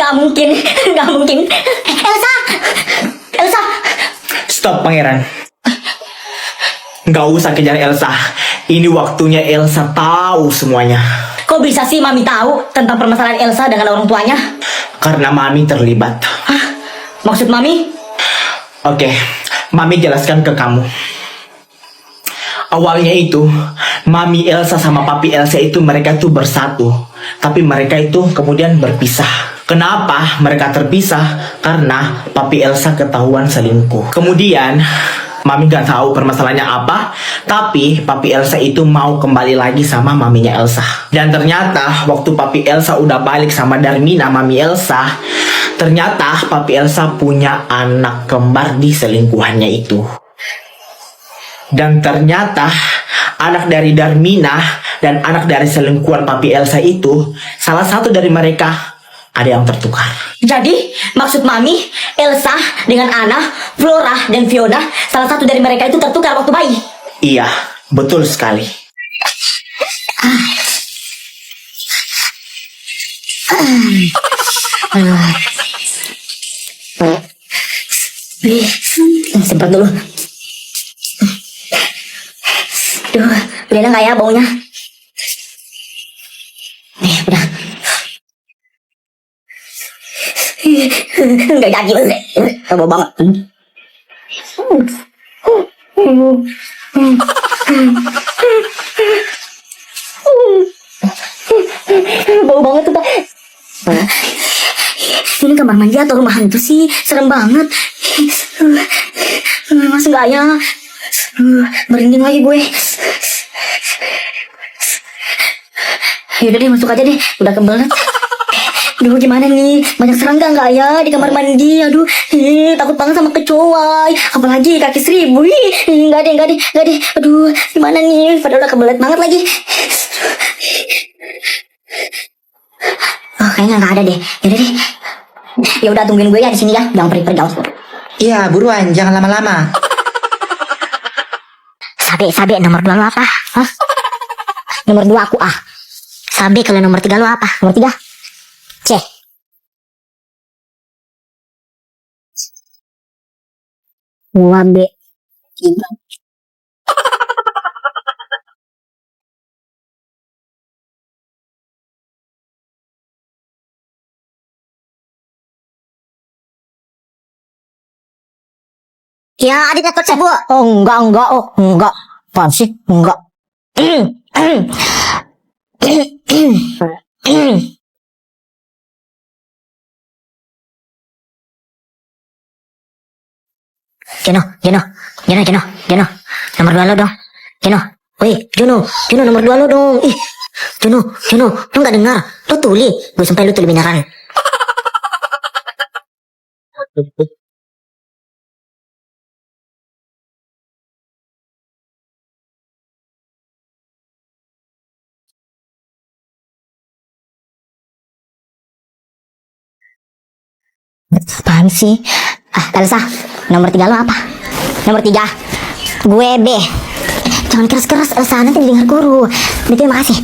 Nggak mungkin, nggak mungkin. Elsa, Elsa. Stop, Pangeran. Nggak usah kejar Elsa. Ini waktunya Elsa tahu semuanya. Kok bisa sih Mami tahu tentang permasalahan Elsa dengan orang tuanya? Karena Mami terlibat. Hah? Maksud Mami? Oke, Mami jelaskan ke kamu. Awalnya itu, Mami Elsa sama Papi Elsa itu mereka tuh bersatu. Tapi mereka itu kemudian berpisah. Kenapa mereka terpisah? Karena Papi Elsa ketahuan selingkuh. Kemudian, Mami gak tahu permasalahannya apa, tapi Papi Elsa itu mau kembali lagi sama maminya Elsa. Dan ternyata waktu Papi Elsa udah balik sama Darmina, mami Elsa, ternyata Papi Elsa punya anak kembar di selingkuhannya itu. Dan ternyata anak dari Darmina dan anak dari selingkuhan Papi Elsa itu, salah satu dari mereka ada yang tertukar. Jadi, maksud Mami, Elsa dengan Anna, Flora, dan Fiona, salah satu dari mereka itu tertukar waktu bayi. Iya, betul sekali. Semprot dulu. Duh, udah enak nggak ya baunya? Udah. Nggak jadi banget. Bau banget. Bau banget tuh, Pak. Ini kamar mandi atau rumah hantu sih? Serem banget. Mas enggak ya? Merinding lagi gue. Yaudah deh, masuk aja deh. Udah kebelet. Aduh, gimana nih? Banyak serangga nggak ya di kamar mandi? Aduh, takut banget sama kecoa. Apalagi kaki seribu. Nggak deh. Aduh, gimana nih? Padahal udah kebelet banget lagi. Oh, kayaknya nggak ada deh. Yaudah deh. Ya udah, tungguin gue ya di sini ya. Jangan pergi-pergi jauh. Iya, buruan, jangan lama-lama. Sabe, nomor 2 lo apa? Hah? Nomor 2 aku A. Sabe, kalau nomor 3 lo apa? Nomor 3? C. Gua B. Ya, adik takut saya, Bu. Oh, enggak. Oh, enggak. Apaan sih? Enggak. Jono. Nomor 2 lo dong. Jono. Wih, Jono, nomor 2 lo dong. Ih, Jono, lo nggak dengar? Lo tuli. Gue sampai lo tuli beneran. Apaan sih? Elsa, nomor 3 lo apa? Nomor 3, gue B. Jangan keras-keras Elsa, nanti didengar guru. Terima kasih.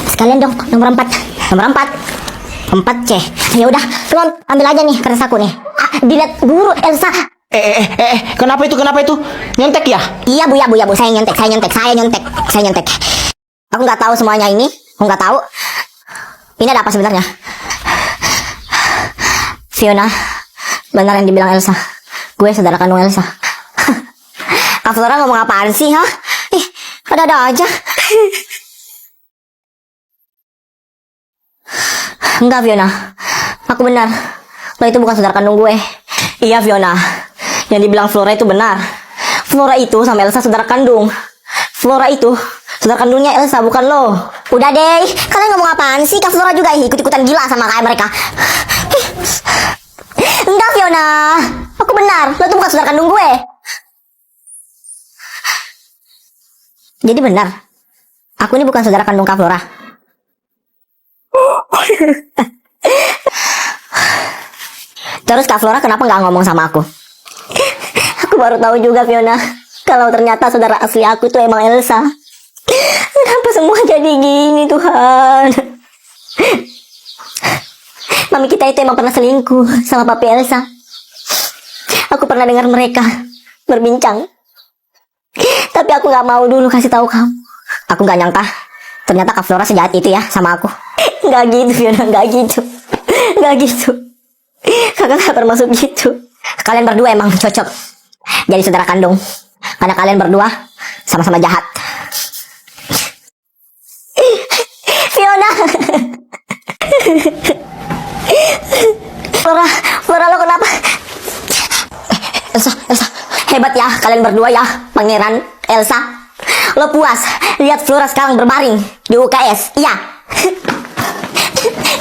Sekalian dong, nomor 4. Nomor 4 C. Ya udah, Tuan, ambil aja nih kertas aku nih. Dilihat guru Elsa. Kenapa itu? Nyontek ya? Iya, Bu. Saya nyontek. Aku nggak tahu semuanya ini. Aku nggak tahu. Ini ada apa sebenarnya? Fiona, benar yang dibilang Elsa. Gue saudara kandung Elsa. Kak Flora ngomong apaan sih, ha? Ih, ada aja. Enggak, Fiona. Aku benar. Lo itu bukan saudara kandung gue. Iya, Fiona. Yang dibilang Flora itu benar. Flora itu sama Elsa saudara kandung. Flora itu saudara kandungnya Elsa, bukan lo. Udah deh, kalian ngomong apaan sih? Kak Flora juga ikut-ikutan gila sama kayak mereka. Enggak, Fiona. Aku benar. Lo tuh bukan saudara kandung gue. Jadi benar, aku ini bukan saudara kandung Kak Flora. Terus Kak Flora kenapa nggak ngomong sama aku? Aku baru tahu juga, Fiona, kalau ternyata saudara asli aku tuh emang Elsa. Kenapa semua jadi gini, Tuhan? mami kita itu emang pernah selingkuh sama papi Elsa. Aku pernah dengar mereka berbincang. Tapi aku nggak mau dulu kasih tahu kamu. Aku nggak nyangka ternyata Kak Flora sejahat itu ya sama aku. Nggak gitu Fiona, nggak gitu. Nggak gitu. Kakak nggak bermaksud gitu. Kalian berdua emang cocok jadi saudara kandung. Karena kalian berdua sama-sama jahat. Fiona. Flora lo kenapa? Elsa, hebat ya kalian berdua ya, Pangeran, Elsa. Lo puas lihat Flora sekarang berbaring di UKS, iya?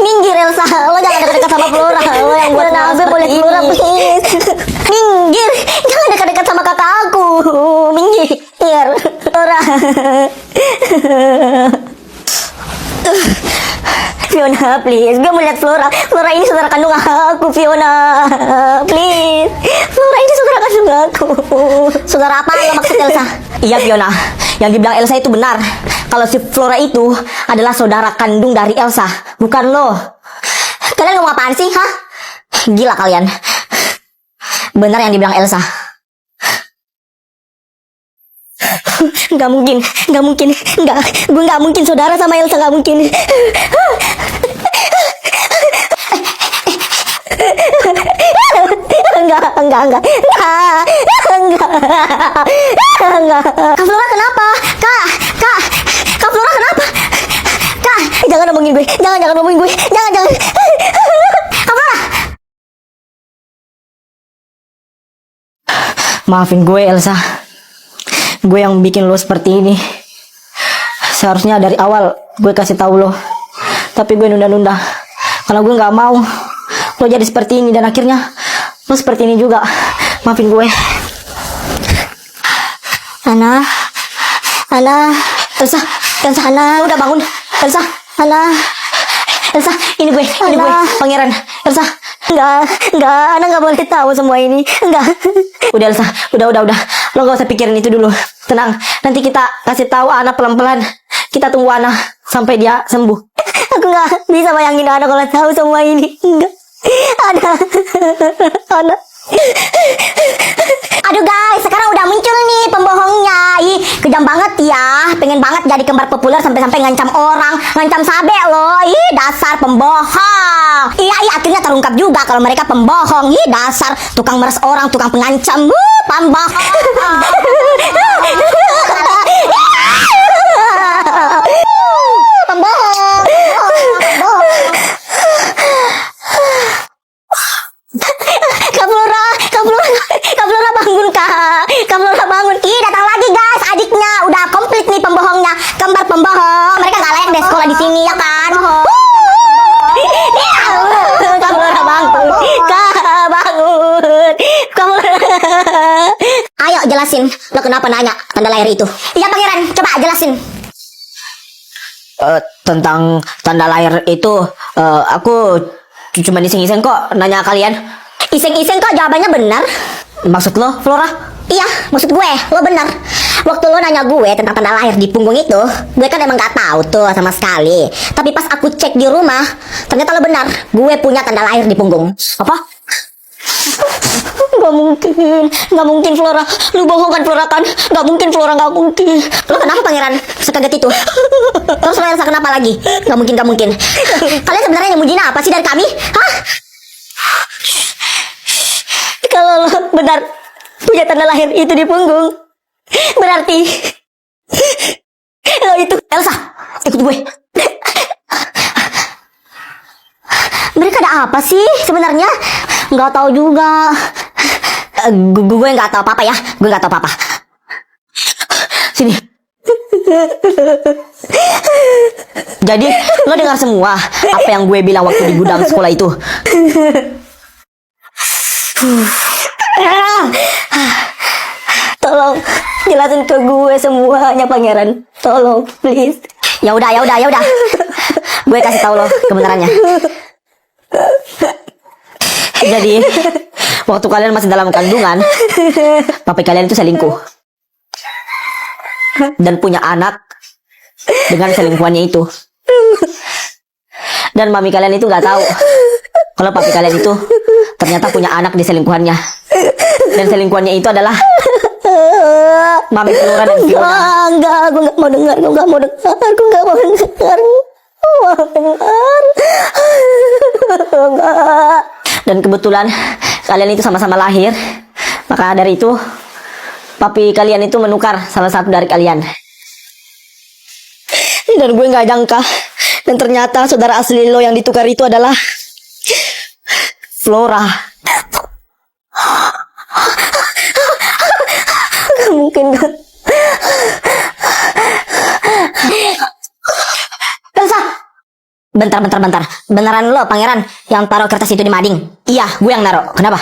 Minggir Elsa, lo jangan dekat-dekat sama Flora. Lo yang buat nabe boleh Flora please. Minggir, jangan dekat-dekat sama kakak aku. Minggir, Flora. Fiona, please. Gue mau lihat Flora. Flora ini saudara kandung aku, Fiona. Please. Flora ini saudara kandung aku. Saudara apa lo maksud Elsa? Iya, Fiona. Yang dibilang Elsa itu benar. Kalau si Flora itu adalah saudara kandung dari Elsa. Bukan lo. Kalian ngomong apaan sih, hah? Gila kalian. Benar yang dibilang Elsa. Nggak mungkin, gue nggak mungkin saudara sama Elsa, nggak mungkin. Enggak. Kak Flora kenapa? Kak Flora kenapa? Kak, jangan ngomongin gue, jangan ngomongin gue, jangan. Kak Flora. Maafin gue Elsa. Gue yang bikin lo seperti ini. Seharusnya dari awal gue kasih tahu lo. Tapi gue nunda-nunda. Karena gue nggak mau lo jadi seperti ini. Dan akhirnya lo seperti ini juga. Maafin gue. Ana. Elsa, Ana. Udah bangun. Elsa, Ana. Elsa, ini gue, Pangeran. Elsa. Enggak, Ana nggak boleh tahu semua ini. Enggak. Udah Elsa, udah. Lo gak usah pikirin itu dulu. Tenang, nanti kita kasih tahu Ana pelan-pelan. Kita tunggu Ana sampai dia sembuh. Aku nggak bisa bayangin Ana kalau tahu semua ini. Enggak. Ana. Aduh guys, sekarang udah muncul nih pembohongnya. Ih, kejam banget ya. Pengen banget jadi kembar populer sampai-sampai ngancam orang, ngancam Sabe loh. Ih, dasar pembohong. Iya, akhirnya terungkap juga kalau mereka pembohong. Ih, dasar tukang meres orang, tukang pengancam. Pembohong. Pembohong. Kak Flora bangun Kak. Kak Flora bangun. Ih, datang lagi guys, adiknya. Udah komplit nih pembohongnya. Kembar pembohong. Mereka gak layak deh sekolah di sini ya kan. Kak Flora bangun. Kak bangun. Kak Flora. Ayo jelasin. Lo kenapa nanya tanda lahir itu? Iya Pangeran, coba jelasin. Tentang tanda lahir itu aku cuma iseng-iseng kok nanya kalian. Iseng-iseng kok jawabannya benar. Maksud lo, Flora? Iya, maksud gue, lo benar. Waktu lo nanya gue tentang tanda lahir di punggung itu, gue kan emang gak tahu tuh sama sekali. Tapi pas aku cek di rumah, ternyata lo benar. Gue punya tanda lahir di punggung. Apa? Gak mungkin Flora. Lu bohong kan Flora kan? Gak mungkin Flora, gak mungkin. Lo kenapa Pangeran sekaget itu? Terus lo Elsa kenapa lagi? Gak mungkin. Kalian sebenarnya nyembunyiin apa sih dari kami? Hah? Kalau lo benar punya tanda lahir itu di punggung, berarti lo itu Elsa. Ikut gue. Mereka ada apa sih sebenarnya? Nggak tahu juga. Gue nggak tahu apa-apa ya. Gue nggak tahu apa-apa. Sini. Jadi lo dengar semua apa yang gue bilang waktu di gudang sekolah itu. Tolong jelasin ke gue semuanya Pangeran. Tolong please. Ya udah. Gue kasih tahu lo kebenarannya. Jadi waktu kalian masih dalam kandungan, papi kalian itu selingkuh dan punya anak dengan selingkuhannya itu. Dan mami kalian itu nggak tahu kalau papi kalian itu ternyata punya anak di selingkuhannya. Dan selingkuhannya itu adalah Mami Flora dan Fiona. Wah, enggak, aku enggak mau dengar, aku enggak mau dengar, aku enggak mau dengar. Enggak. Dan kebetulan kalian itu sama-sama lahir. Maka dari itu papi kalian itu menukar salah satu dari kalian. Dan gue nggak nyangka. Dan ternyata saudara asli lo yang ditukar itu adalah Flora. Gak mungkin kan. Elsa! Bentar. Beneran lo pangeran yang taruh kertas itu di mading? Iya, gue yang naruh. Kenapa?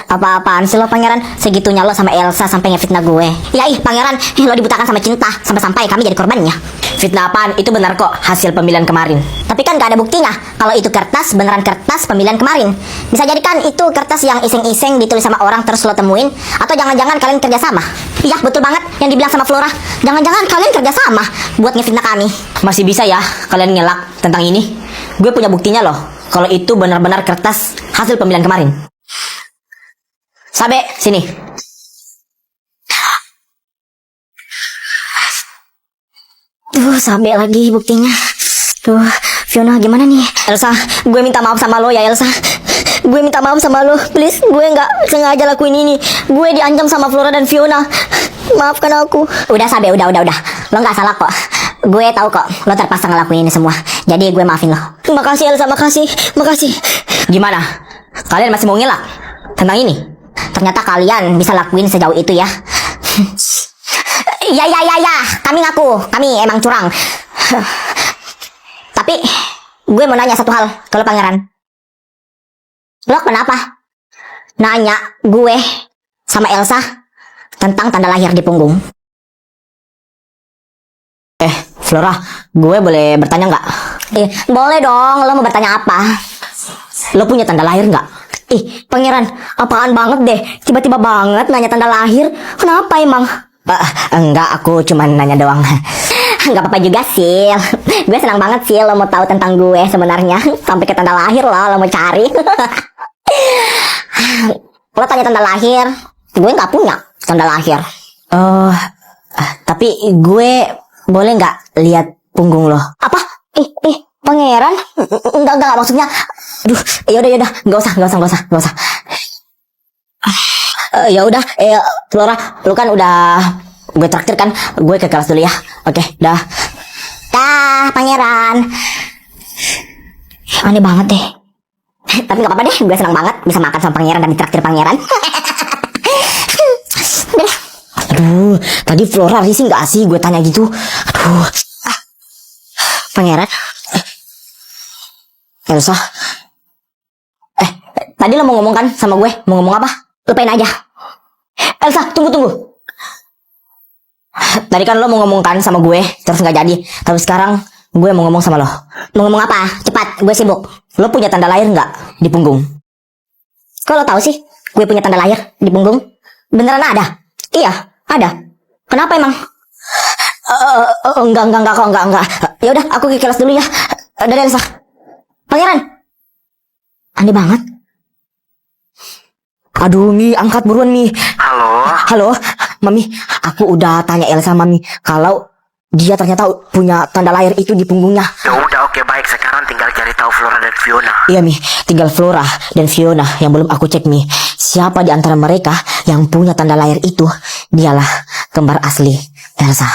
Apa-apaan sih lo pangeran? Segitunya lo sama Elsa sampai ngefitnah gue. Ya pangeran, lo dibutakan sama cinta sampai-sampai kami jadi korbannya. Fitnah apaan? Itu benar kok hasil pemilihan kemarin. Tapi kan gak ada buktinya kalau itu kertas beneran kertas pemilihan kemarin. Bisa jadi kan itu kertas yang iseng-iseng ditulis sama orang terus lo temuin. Atau jangan-jangan kalian kerjasama. Iya betul banget yang dibilang sama Flora. Jangan-jangan kalian kerjasama buat ngefitnah kami. Masih bisa ya kalian ngelak tentang ini. Gue punya buktinya loh kalau itu benar-benar kertas hasil pemilihan kemarin. Sabe, sini. Sampai lagi buktinya. Fiona gimana nih? Elsa, gue minta maaf sama lo ya Elsa. Gue minta maaf sama lo, please. Gue nggak sengaja lakuin ini. Gue diancam sama Flora dan Fiona. Maafkan aku. Udah Sabe, udah. Lo nggak salah kok. Gue tahu kok, lo terpaksa ngelakuin ini semua. Jadi gue maafin lo. Makasih Elsa, makasih. Gimana? Kalian masih mau ngelak tentang ini? Ternyata kalian bisa lakuin sejauh itu ya. Ya. Kami ngaku, kami emang curang. Tapi gue mau nanya satu hal ke lo pangeran. Lo kenapa nanya gue sama Elsa tentang tanda lahir di punggung? Flora, gue boleh bertanya nggak? Boleh dong, lo mau bertanya apa? Lo punya tanda lahir nggak? Pangeran, apaan banget deh. Tiba-tiba banget nanya tanda lahir. Kenapa emang? Enggak, aku cuma nanya doang. Enggak apa-apa juga sih. Gue senang banget sih lo mau tahu tentang gue sebenarnya. Sampai ke tanda lahir lo mau cari. Lo tanya tanda lahir, gue nggak punya tanda lahir. Tapi gue boleh nggak lihat punggung lo? Apa? Pangeran? Enggak maksudnya. Aduh, yaudah, nggak usah. Ya udah, Flora, lu kan udah gue traktir kan, gue ke kelas dulu ya. Oke, dah. Dah, pangeran. Aneh banget deh. Tapi nggak apa-apa deh, gue senang banget bisa makan sama pangeran dan ditraktir pangeran. Aduh, tadi Flora risih nggak sih gue tanya gitu? Aduh, pangeran. Elsa. Tadi lo mau ngomong kan sama gue? Mau ngomong apa? Lupain aja. Elsa, tunggu. Tadi kan lo mau ngomong kan sama gue, terus nggak jadi. Tapi sekarang gue mau ngomong sama lo. Mau ngomong apa? Cepat, gue sibuk. Lo punya tanda lahir nggak di punggung? Kok lo tahu sih gue punya tanda lahir di punggung? Beneran ada? Iya, ada. Kenapa emang? Enggak. Ya udah, aku ke kelas dulu ya. Dadah Elsa. Pangeran. Aneh banget. Aduh, Mi, angkat buruan, Mi. Halo, Mami. Aku udah tanya Elsa, Mami, kalau dia ternyata punya tanda lahir itu di punggungnya. Ya udah, oke, baik. Sekarang tinggal cari tahu Flora dan Fiona. Iya, Mi. Tinggal Flora dan Fiona yang belum aku cek, Mi. Siapa di antara mereka yang punya tanda lahir itu? Dialah kembar asli Elsa.